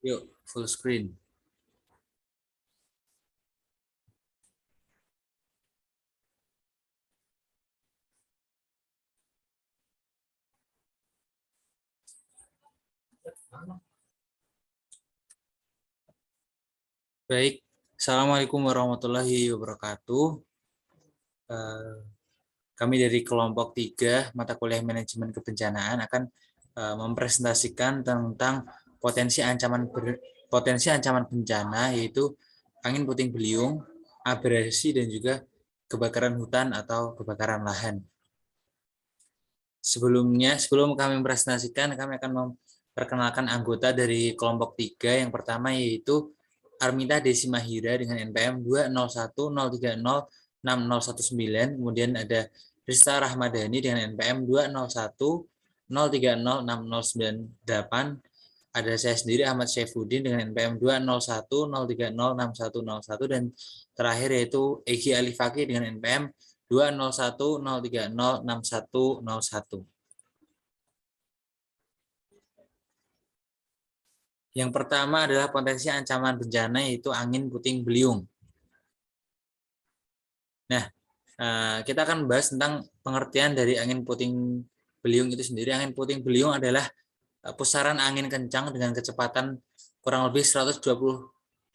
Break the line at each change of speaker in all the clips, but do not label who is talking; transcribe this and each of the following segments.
Yuk, full screen. Baik, Assalamualaikum warahmatullahi wabarakatuh. Eh, Kami dari kelompok 3 mata kuliah manajemen kebencanaan akan mempresentasikan tentang potensi ancaman bencana, yaitu angin puting beliung, abrasi, dan juga kebakaran hutan atau kebakaran lahan. Sebelum kami mempresentasikan, kami akan memperkenalkan anggota dari kelompok 3. Yang pertama yaitu Armita Desi Mahira dengan NPM 20103060019. Kemudian ada Rista Rahmadani dengan NPM 20103060098. Ada saya sendiri Ahmad Syaifuddin dengan NPM 20103061101, dan terakhir yaitu Egi Alifaki dengan NPM 20103066101. Yang pertama adalah potensi ancaman bencana, yaitu angin puting beliung. Nah, kita akan membahas tentang pengertian dari angin puting beliung itu sendiri. Angin puting beliung adalah pusaran angin kencang dengan kecepatan kurang lebih 120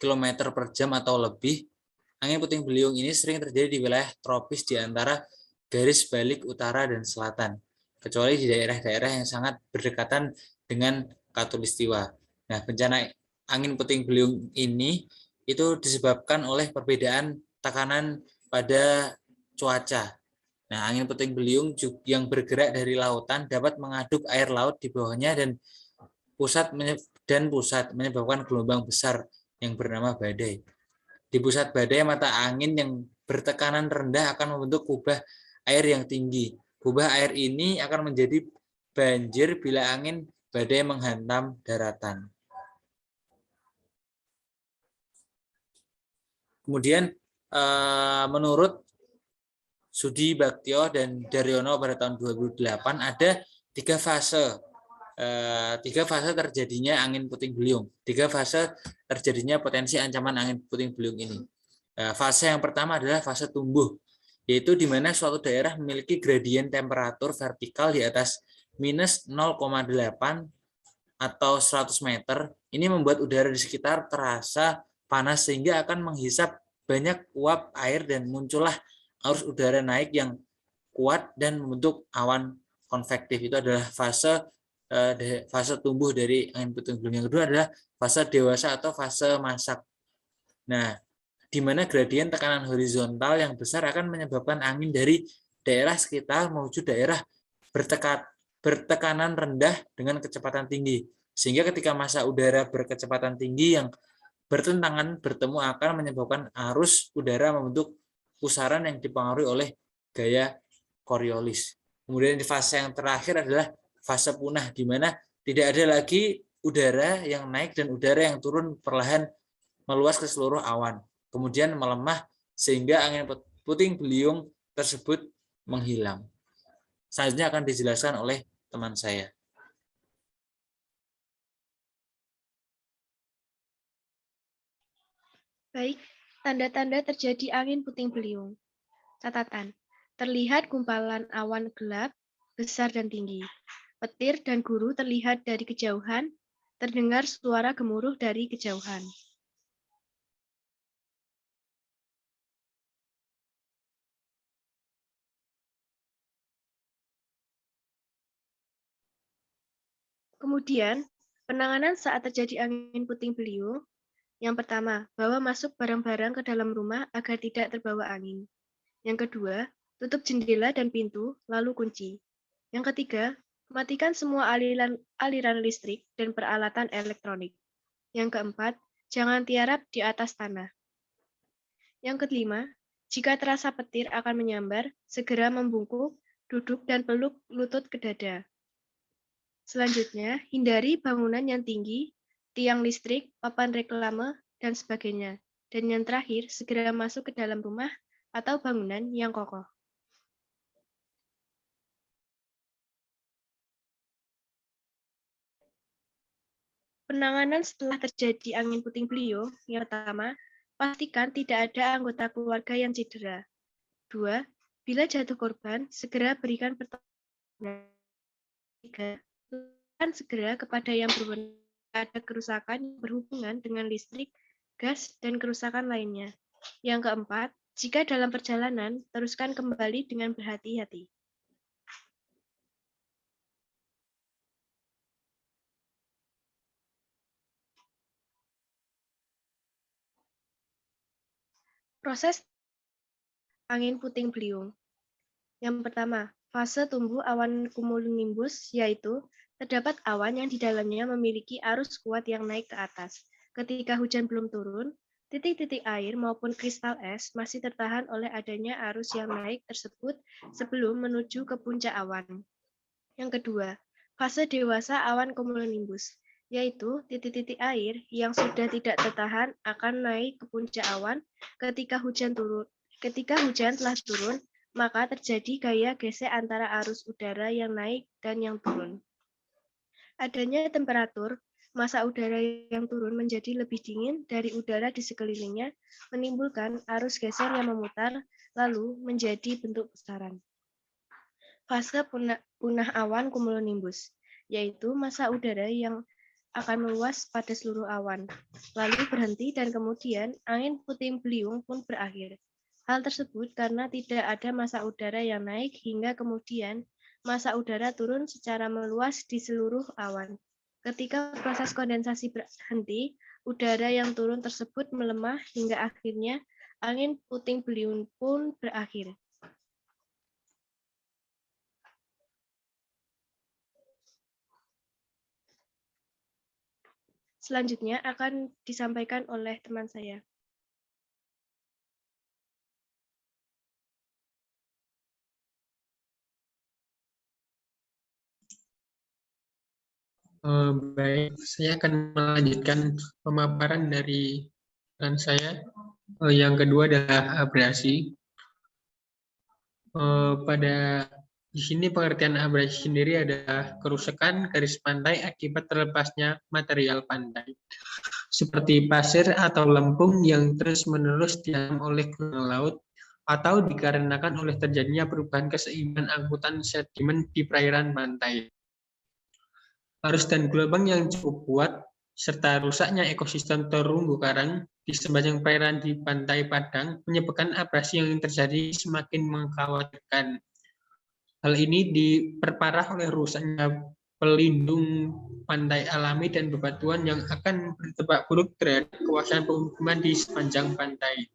km per jam atau lebih. Angin puting beliung ini sering terjadi di wilayah tropis di antara garis balik utara dan selatan, kecuali di daerah-daerah yang sangat berdekatan dengan khatulistiwa. Nah, bencana angin puting beliung ini itu disebabkan oleh perbedaan tekanan pada cuaca. Nah, angin puting beliung yang bergerak dari lautan dapat mengaduk air laut di bawahnya dan pusat menyebabkan gelombang besar yang bernama badai. Di pusat badai, mata angin yang bertekanan rendah akan membentuk kubah air yang tinggi. Kubah air ini akan menjadi banjir bila angin badai menghantam daratan. Kemudian menurut Sudi Baktio dan Daryono pada tahun 2008 ada tiga fase terjadinya angin puting beliung, tiga fase terjadinya potensi ancaman angin puting beliung ini. Fase yang pertama adalah fase tumbuh, yaitu di mana suatu daerah memiliki gradien temperatur vertikal di atas minus 0,8 atau 100 meter. Ini membuat udara di sekitar terasa panas sehingga akan menghisap banyak uap air dan muncullah arus udara naik yang kuat dan membentuk awan konvektif. Itu adalah fase tumbuh dari angin puting beliung. Yang kedua adalah fase dewasa atau fase masak. Nah, di mana gradien tekanan horizontal yang besar akan menyebabkan angin dari daerah sekitar menuju daerah bertekanan rendah dengan kecepatan tinggi. Sehingga ketika massa udara berkecepatan tinggi yang bertentangan bertemu akan menyebabkan arus udara membentuk pusaran yang dipengaruhi oleh gaya Coriolis. Kemudian di fase yang terakhir adalah fase punah, di mana tidak ada lagi udara yang naik dan udara yang turun perlahan meluas ke seluruh awan, kemudian melemah sehingga angin puting beliung tersebut menghilang. Selanjutnya akan dijelaskan oleh teman saya.
Baik, tanda-tanda terjadi angin puting beliung. Catatan, terlihat gumpalan awan gelap, besar dan tinggi. Petir dan guru terlihat dari kejauhan, terdengar suara gemuruh dari kejauhan. Kemudian, penanganan saat terjadi angin puting beliung. Yang pertama, bawa masuk barang-barang ke dalam rumah agar tidak terbawa angin. Yang kedua, tutup jendela dan pintu, lalu kunci. Yang ketiga, matikan semua aliran listrik dan peralatan elektronik. Yang keempat, jangan tiarap di atas tanah. Yang kelima, jika terasa petir akan menyambar, segera membungkuk, duduk dan peluk lutut ke dada. Selanjutnya, hindari bangunan yang tinggi, tiang listrik, papan reklame, dan sebagainya. Dan yang terakhir, segera masuk ke dalam rumah atau bangunan yang kokoh. Penanganan setelah terjadi angin puting beliung, yang pertama, pastikan tidak ada anggota keluarga yang cedera. 2. Bila jatuh korban, segera berikan pertolongan. 3. Laporkan segera kepada yang berwenang ada kerusakan yang berhubungan dengan listrik, gas, dan kerusakan lainnya. Yang keempat, jika dalam perjalanan, teruskan kembali dengan berhati-hati. Proses angin puting beliung. Yang pertama, fase tumbuh awan cumulonimbus, yaitu terdapat awan yang di dalamnya memiliki arus kuat yang naik ke atas. Ketika hujan belum turun, titik-titik air maupun kristal es masih tertahan oleh adanya arus yang naik tersebut sebelum menuju ke puncak awan. Yang kedua, fase dewasa awan cumulonimbus, yaitu titik-titik air yang sudah tidak tertahan akan naik ke puncak awan ketika hujan turun. Ketika hujan telah turun, maka terjadi gaya gesek antara arus udara yang naik dan yang turun. Adanya temperatur, massa udara yang turun menjadi lebih dingin dari udara di sekelilingnya, menimbulkan arus geser yang memutar, lalu menjadi bentuk pusaran. Fase punah awan cumulonimbus, yaitu massa udara yang akan meluas pada seluruh awan, lalu berhenti dan kemudian angin puting beliung pun berakhir. Hal tersebut karena tidak ada massa udara yang naik hingga kemudian massa udara turun secara meluas di seluruh awan. Ketika proses kondensasi berhenti, udara yang turun tersebut melemah hingga akhirnya angin puting beliung pun berakhir. Selanjutnya akan disampaikan oleh teman saya.
Baik, saya akan melanjutkan pemaparan dari rekan saya. Yang kedua adalah abrasi. Pada di sini pengertian abrasi sendiri adalah kerusakan garis pantai akibat terlepasnya material pantai, seperti pasir atau lempung yang terus-menerus dihantam oleh gelombang laut atau dikarenakan oleh terjadinya perubahan keseimbangan angkutan sedimen di perairan pantai. Arus dan gelombang yang cukup kuat, serta rusaknya ekosistem terumbu karang di sepanjang perairan di pantai Padang menyebabkan abrasi yang terjadi semakin mengkhawatirkan. Hal ini diperparah oleh rusaknya pelindung pantai alami dan bebatuan yang akan berdampak buruk terhadap kawasan pemukiman di sepanjang pantai.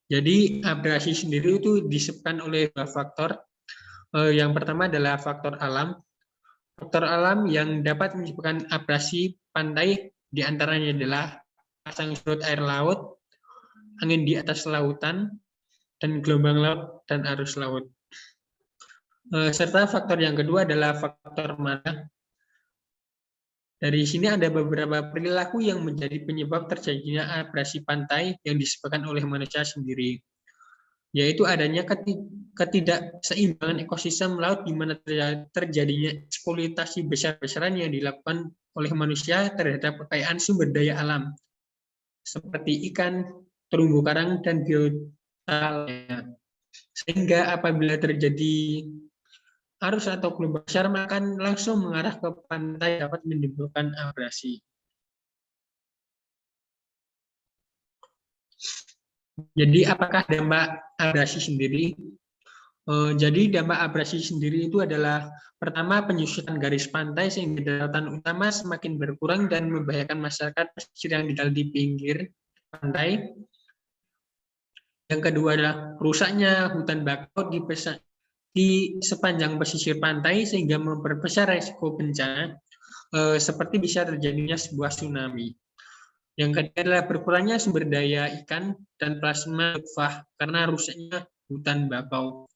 Jadi abrasi sendiri itu disebabkan oleh dua faktor. Yang pertama adalah faktor alam. Faktor alam yang dapat menyebabkan abrasi pantai diantaranya adalah pasang surut air laut, angin di atas lautan, dan gelombang laut dan arus laut. Serta faktor yang kedua adalah faktor mana. Dari sini ada beberapa perilaku yang menjadi penyebab terjadinya abrasi pantai yang disebabkan oleh manusia sendiri, yaitu adanya ketidakseimbangan ekosistem laut di mana terjadinya eksploitasi besar-besaran yang dilakukan oleh manusia terhadap kekayaan sumber daya alam, seperti ikan, terumbu karang, dan biota lainnya. Sehingga apabila terjadi arus atau gelombang besar akan langsung mengarah ke pantai dapat menimbulkan abrasi. Jadi apakah dampak abrasi sendiri? Jadi dampak abrasi sendiri itu adalah pertama penyusutan garis pantai sehingga daratan utama semakin berkurang dan membahayakan masyarakat pesisir yang tinggal di pinggir pantai. Yang kedua adalah rusaknya hutan bakau di sepanjang pesisir pantai sehingga memperbesar risiko bencana seperti bisa terjadinya sebuah tsunami. Yang ketiga adalah berkurangnya sumber daya ikan dan plasma luvah karena rusaknya hutan bakau.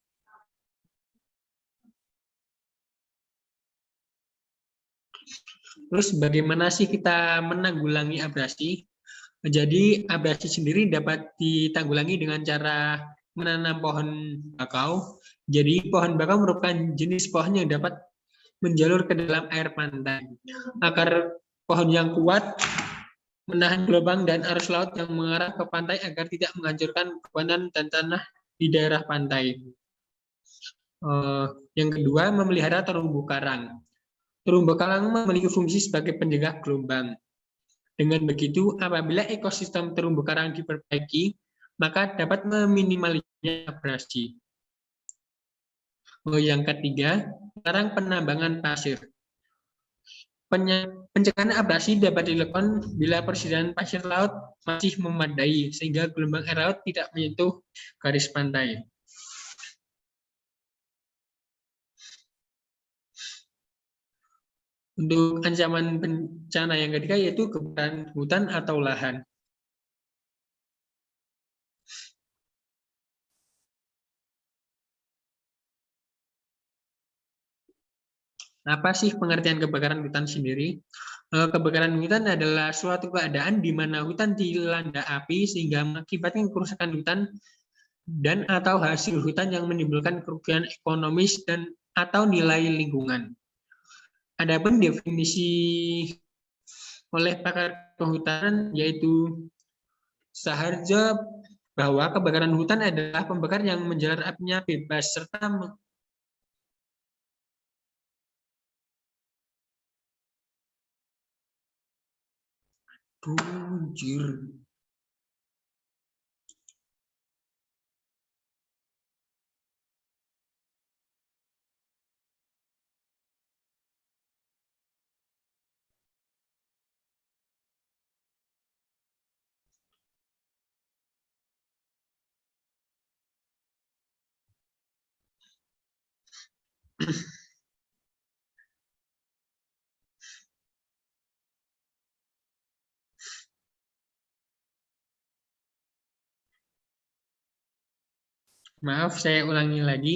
Terus bagaimana sih kita menanggulangi abrasi? Jadi abrasi sendiri dapat ditanggulangi dengan cara menanam pohon bakau. Jadi pohon bakau merupakan jenis pohon yang dapat menjalur ke dalam air pantai. Akar pohon yang kuat menahan gelombang dan arus laut yang mengarah ke pantai agar tidak menghancurkan bebatuan dan tanah di daerah pantai. Yang kedua, memelihara terumbu karang. Terumbu karang memiliki fungsi sebagai penjaga gelombang. Dengan begitu, apabila ekosistem terumbu karang diperbaiki, maka dapat meminimalisir abrasi. Yang ketiga, melarang penambangan pasir. Pencegahan abrasi dapat dilakukan bila persediaan pasir laut masih memadai, sehingga gelombang air laut tidak menyentuh garis pantai. Untuk ancaman bencana yang ketiga yaitu kebakaran hutan atau lahan. Apa sih pengertian kebakaran hutan sendiri? Kebakaran hutan adalah suatu keadaan di mana hutan dilanda api sehingga mengakibatkan kerusakan hutan dan atau hasil hutan yang menimbulkan kerugian ekonomis dan atau nilai lingkungan. Adapun definisi oleh pakar kehutanan yaitu Saharjo bahwa kebakaran hutan adalah pembakar yang menjalar apinya bebas serta Anjir. Maaf, saya ulangi lagi.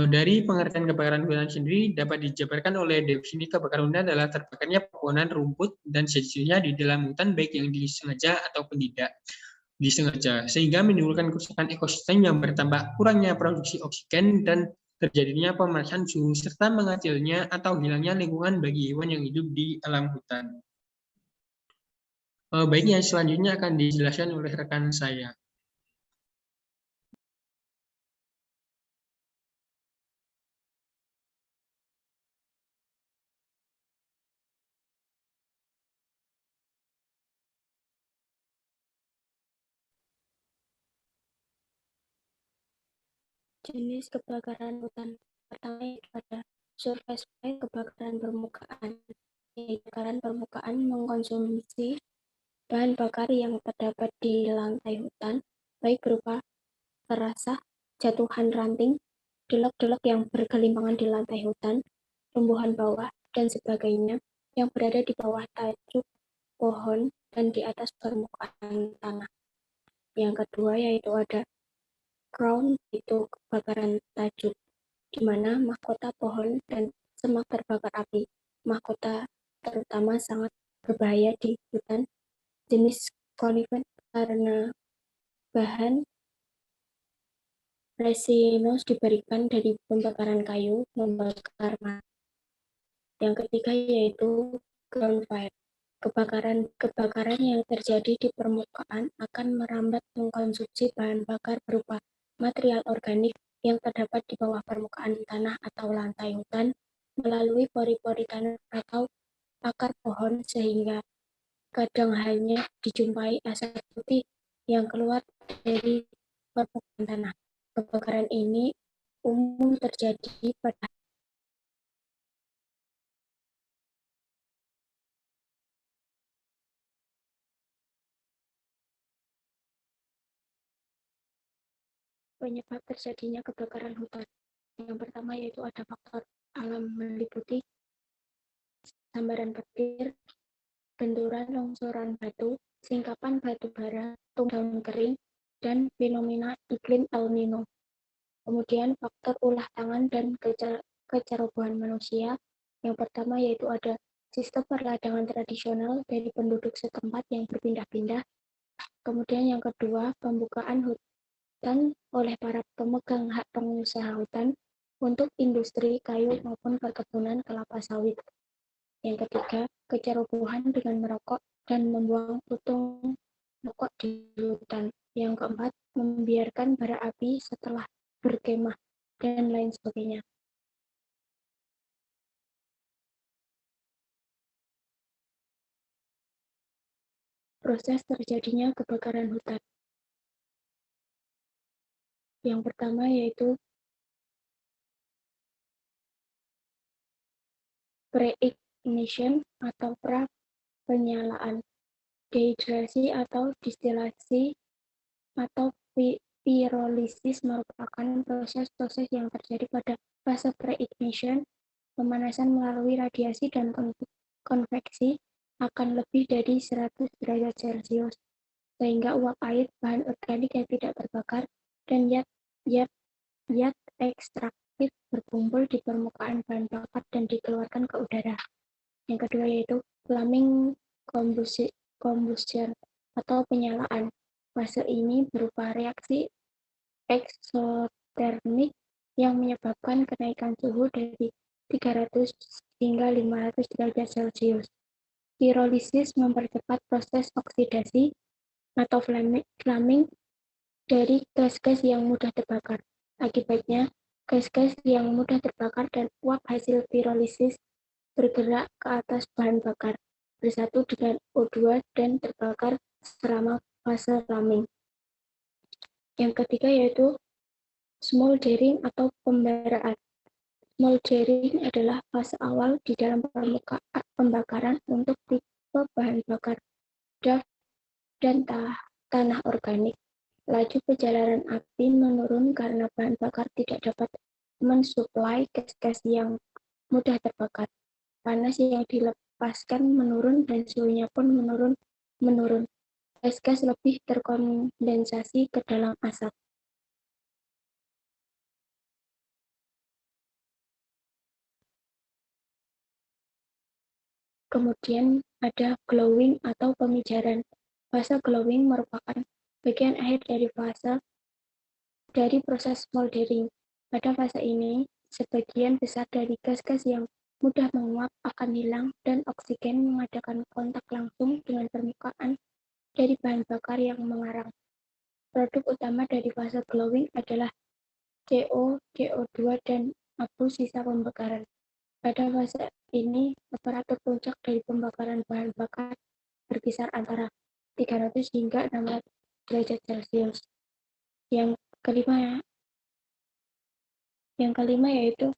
Dari pengertian kebakaran hutan sendiri dapat dijabarkan oleh definisi kebakaran hutan adalah terbakarnya pepohonan, rumput, dan sejenisnya di dalam hutan baik yang disengaja ataupun tidak disengaja, sehingga menimbulkan kerusakan ekosistem yang bertambah kurangnya produksi oksigen dan terjadinya pemanasan suhu serta mengecilnya atau hilangnya lingkungan bagi hewan yang hidup di alam hutan. Baiknya selanjutnya akan dijelaskan oleh rekan saya.
Jenis kebakaran hutan pertama yaitu ada surface fire, kebakaran permukaan. Kebakaran permukaan mengkonsumsi bahan bakar yang terdapat di lantai hutan, baik berupa terasah, jatuhan ranting, delok-delok yang bergelimpangan di lantai hutan, tumbuhan bawah, dan sebagainya yang berada di bawah tajuk pohon dan di atas permukaan tanah. Yang kedua yaitu ada crown, itu kebakaran tajuk, di mana mahkota pohon dan semak terbakar api. Mahkota terutama sangat berbahaya di hutan jenis conifer karena bahan resinus diberikan dari pembakaran kayu membakar mati. Yang ketiga yaitu ground fire. Kebakaran yang terjadi di permukaan akan merambat mengkonsumsi bahan bakar berupa material organik yang terdapat di bawah permukaan tanah atau lantai hutan melalui pori-pori tanah atau akar pohon sehingga kadang hanya dijumpai asap putih yang keluar dari permukaan tanah. Kebakaran ini umum terjadi pada penyebab terjadinya kebakaran hutan. Yang pertama yaitu ada faktor alam meliputi sambaran petir, benturan longsoran batu, singkapan batu bara, daun kering, dan fenomena iklim El Nino. Kemudian faktor ulah tangan dan kecerobohan manusia. Yang pertama yaitu ada sistem perladangan tradisional dari penduduk setempat yang berpindah-pindah. Kemudian yang kedua, pembukaan hutan oleh para pemegang hak pengusaha hutan untuk industri kayu maupun perkebunan kelapa sawit. Yang ketiga, kecerobohan dengan merokok dan membuang puntung rokok di hutan. Yang keempat, membiarkan bara api setelah berkemah dan lain sebagainya. Proses terjadinya kebakaran hutan. Yang pertama yaitu pre-ignition atau pra-penyalaan, dehidrasi atau distilasi, atau pirolisis merupakan proses-proses yang terjadi pada fase pre-ignition. Pemanasan melalui radiasi dan konveksi akan lebih dari 100 derajat Celcius, sehingga uap air, bahan organik yang tidak terbakar, dan zat ekstraktif berkumpul di permukaan bahan bakar dan dikeluarkan ke udara. Yang kedua yaitu flaming combustion atau penyalaan. Fase ini berupa reaksi eksotermik yang menyebabkan kenaikan suhu dari 300 hingga 500 derajat Celcius. Pirolisis mempercepat proses oksidasi atau flaming dari gas-gas yang mudah terbakar. Akibatnya, gas-gas yang mudah terbakar dan uap hasil pirolisis bergerak ke atas bahan bakar, bersatu dengan O2 dan terbakar selama fase flaming. Yang ketiga yaitu smoldering atau pembaraan. Smoldering adalah fase awal di dalam pembakaran untuk tipe bahan bakar DAF dan tanah organik. Laju perjalanan api menurun karena bahan bakar tidak dapat mensuplai gas-gas yang mudah terbakar. Panas yang dilepaskan menurun dan suhunya pun menurun. Gas-gas lebih terkondensasi ke dalam asap. Kemudian ada glowing atau pemijaran. Fase glowing merupakan bagian akhir dari proses smoldering. Pada fase ini, sebagian besar dari gas-gas yang mudah menguap akan hilang dan oksigen mengadakan kontak langsung dengan permukaan dari bahan bakar yang mengarang. Produk utama dari fase glowing adalah CO, CO2, dan abu sisa pembakaran. Pada fase ini, temperatur puncak dari pembakaran bahan bakar berkisar antara 300 hingga 600 derajat Celcius. Yang kelima yaitu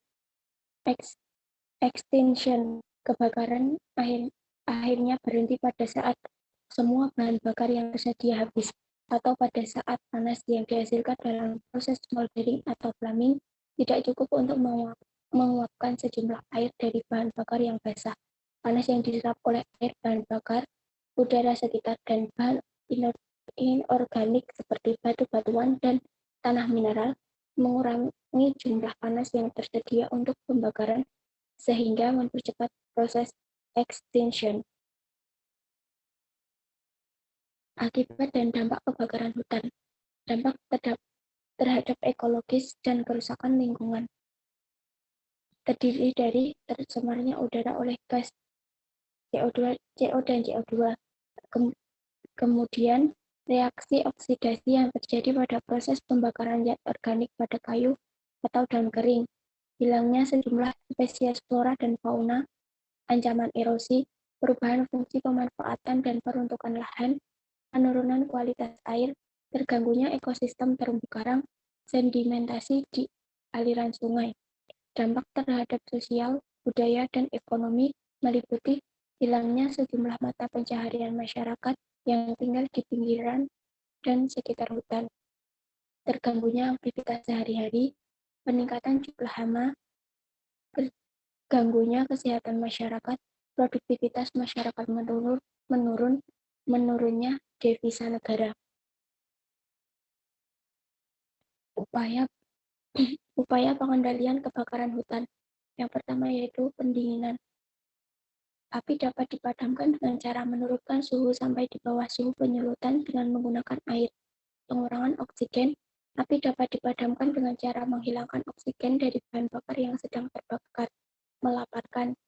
extinction. Kebakaran akhirnya berhenti pada saat semua bahan bakar yang tersedia habis, atau pada saat panas yang dihasilkan dalam proses smoldering atau flaming tidak cukup untuk menguapkan sejumlah air dari bahan bakar yang basah. Panas yang diserap oleh air, bahan bakar, udara sekitar, dan bahan inorganik seperti batu-batuan dan tanah mineral mengurangi jumlah panas yang tersedia untuk pembakaran sehingga mempercepat proses extinction. Akibat dan dampak kebakaran hutan. Dampak terhadap ekologis dan kerusakan lingkungan. Terdiri dari tercemarnya udara oleh gas CO dan CO2. Kemudian, reaksi oksidasi yang terjadi pada proses pembakaran zat organik pada kayu atau daun kering. Hilangnya sejumlah spesies flora dan fauna, ancaman erosi, perubahan fungsi pemanfaatan dan peruntukan lahan, penurunan kualitas air, terganggunya ekosistem terumbu karang, sedimentasi di aliran sungai. Dampak terhadap sosial, budaya, dan ekonomi meliputi hilangnya sejumlah mata pencaharian masyarakat yang tinggal di pinggiran dan sekitar hutan, terganggunya aktivitas sehari-hari, peningkatan jumlah hama, terganggunya kesehatan masyarakat, produktivitas masyarakat menurun, menurunnya devisa negara. Upaya pengendalian kebakaran hutan. Yang pertama yaitu pendinginan. Api dapat dipadamkan dengan cara menurunkan suhu sampai di bawah suhu penyulutan dengan menggunakan air, pengurangan oksigen, Api dapat dipadamkan dengan cara menghilangkan oksigen dari bahan bakar yang sedang terbakar. Melaparkan.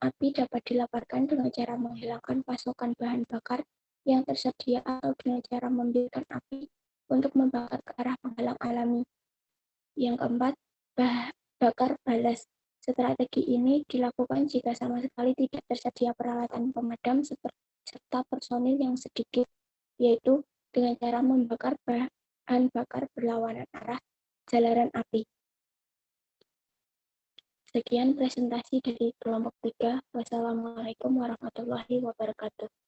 Api dapat dilaparkan dengan cara menghilangkan pasokan bahan bakar yang tersedia atau dengan cara membiarkan api untuk membakar ke arah penghalang alami. Yang keempat, bakar balas. Strategi ini dilakukan jika sama sekali tidak tersedia peralatan pemadam serta personil yang sedikit, yaitu dengan cara membakar bahan bakar berlawanan arah jalaran api. Sekian presentasi dari kelompok 3. Wassalamualaikum warahmatullahi wabarakatuh.